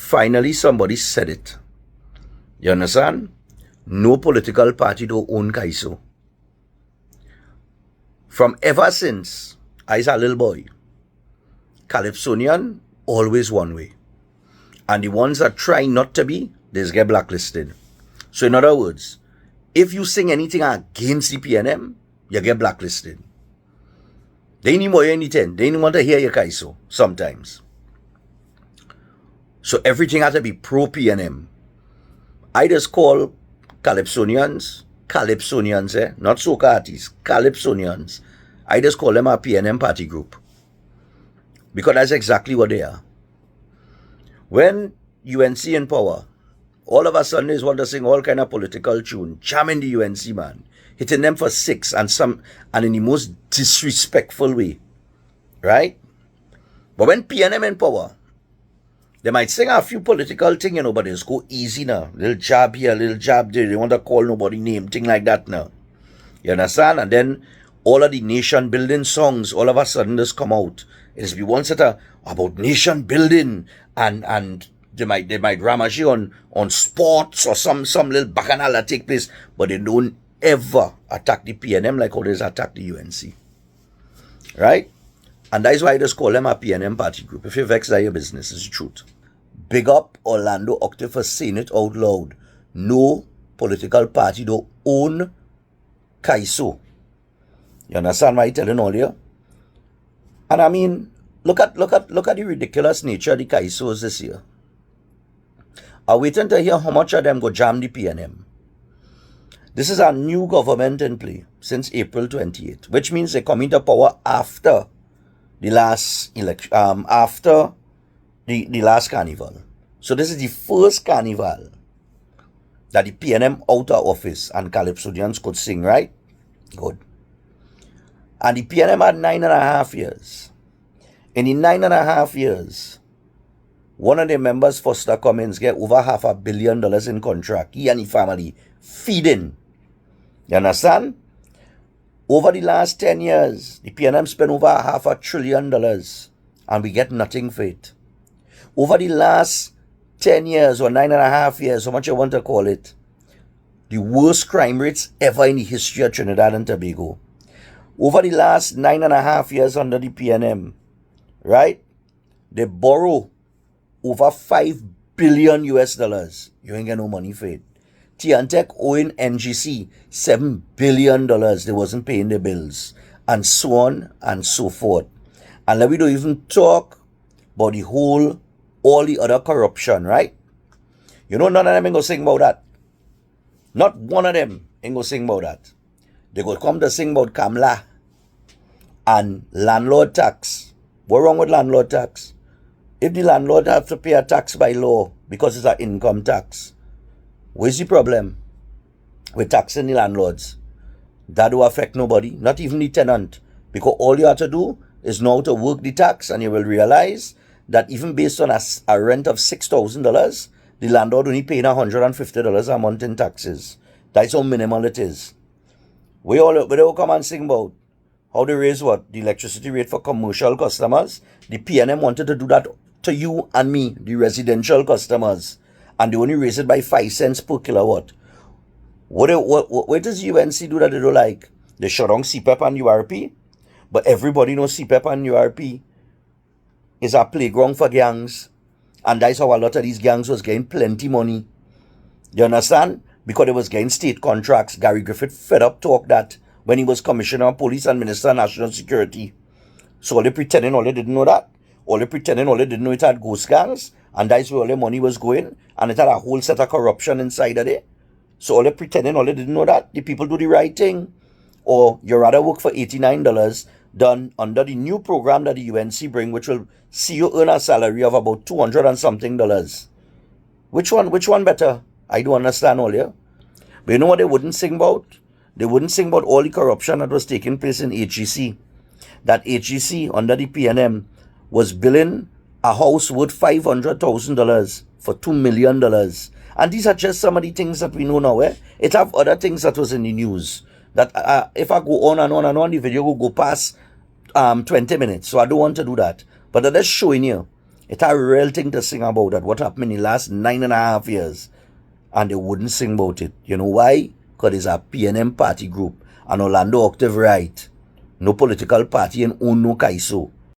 finally somebody said it. You understand? No political party don't own calypso. From ever since I was a little boy, Calypsonian always one way. And the ones that try not to be, they just get blacklisted. So in other words, if you sing anything against the PNM, you get blacklisted. They need more anything. They don't want to hear your calypso sometimes. So everything has to be pro-PNM. I just call Calypsonians, not soca artists, Calypsonians. I just call them a PNM party group. Because that's exactly what they are. When UNC in power, all of a sudden they want to sing all kind of political tune, jamming the UNC man, hitting them for 6 and in the most disrespectful way. Right? But when PNM in power, they might sing a few political things, but they just go easy now. Little jab here, little jab there. They want to call nobody name, thing like that now. You understand? And then all of the nation building songs all of a sudden just come out. It's be one set about nation building and they might ramash on sports or some little bacchanal that take place, but they don't ever attack the PNM like how they attack the UNC. Right? And that's why I just call them a PNM party group. If you're vexed, that's your business. It's the truth. Big up Orlando Octave for saying it out loud. No political party don't own calypso. You understand what I'm telling all you? And I mean, look at the ridiculous nature of the calypsos this year. I'm waiting to hear how much of them go jam the PNM. This is a new government in play since April 28th, which means they come into power after the last election, after the last carnival. So this is the first carnival that the PNM out of office and Calypsonians could sing, right? Good. And the PNM had 9.5 years. In the 9.5 years, one of the members, Foster Cummins, get over $500 million in contract. He and his family feeding. You understand? Over the last 10 years, the PNM spent over $500 billion and we get nothing for it. Over the last 10 years or 9.5 years, how much you want to call it, the worst crime rates ever in the history of Trinidad and Tobago. Over the last 9.5 years under the PNM, right, they borrow over $5 billion US. You ain't get no money for it. Tiantec owing NGC $7 billion. They wasn't paying their bills. And so on and so forth. And let me don't even talk about all the other corruption, right? You know, none of them ain't gonna sing about that. Not one of them ain't gonna sing about that. They gonna come to sing about Kamla and landlord tax. What's wrong with landlord tax? If the landlord have to pay a tax by law because it's an income tax, where's the problem with taxing the landlords? That will affect nobody, not even the tenant. Because all you have to do is know how to work the tax, and you will realize that even based on a rent of $6,000, the landlord only paying $150 a month in taxes. That's how minimal it is. We all come and sing about how they raise what? The electricity rate for commercial customers. The PNM wanted to do that to you and me, the residential customers. And they only raise it by 5 cents per kilowatt. What does UNC do that they don't like? They shut down CPEP and URP. But everybody knows CPEP and URP is a playground for gangs. And that's how a lot of these gangs was getting plenty money. You understand? Because they was getting state contracts. Gary Griffith fed up talk that when he was Commissioner of Police and Minister of National Security. So all they pretending all they didn't know that. All they pretending all they didn't know it had ghost gangs. And that's where all the money was going. And it had a whole set of corruption inside of it. So all they pretending all they didn't know that. The people do the right thing. Or you rather work for $89 done under the new program that the UNC bring, which will see you earn a salary of about $200 and something. Which one better? I don't understand all here. But you know what they wouldn't sing about? They wouldn't sing about all the corruption that was taking place in HEC. That HEC under the PNM was billing a house worth $500,000 for $2 million. And these are just some of the things that we know now. It have other things that was in the news. That if I go on and on and on, the video will go past 20 minutes. So I don't want to do that. But I'm just showing you It's a real thing to sing about that. What happened in the last 9.5 years. And they wouldn't sing about it. You know why? Because it's a PNM party group. And Orlando Octave right. No political party in own no Kaiso.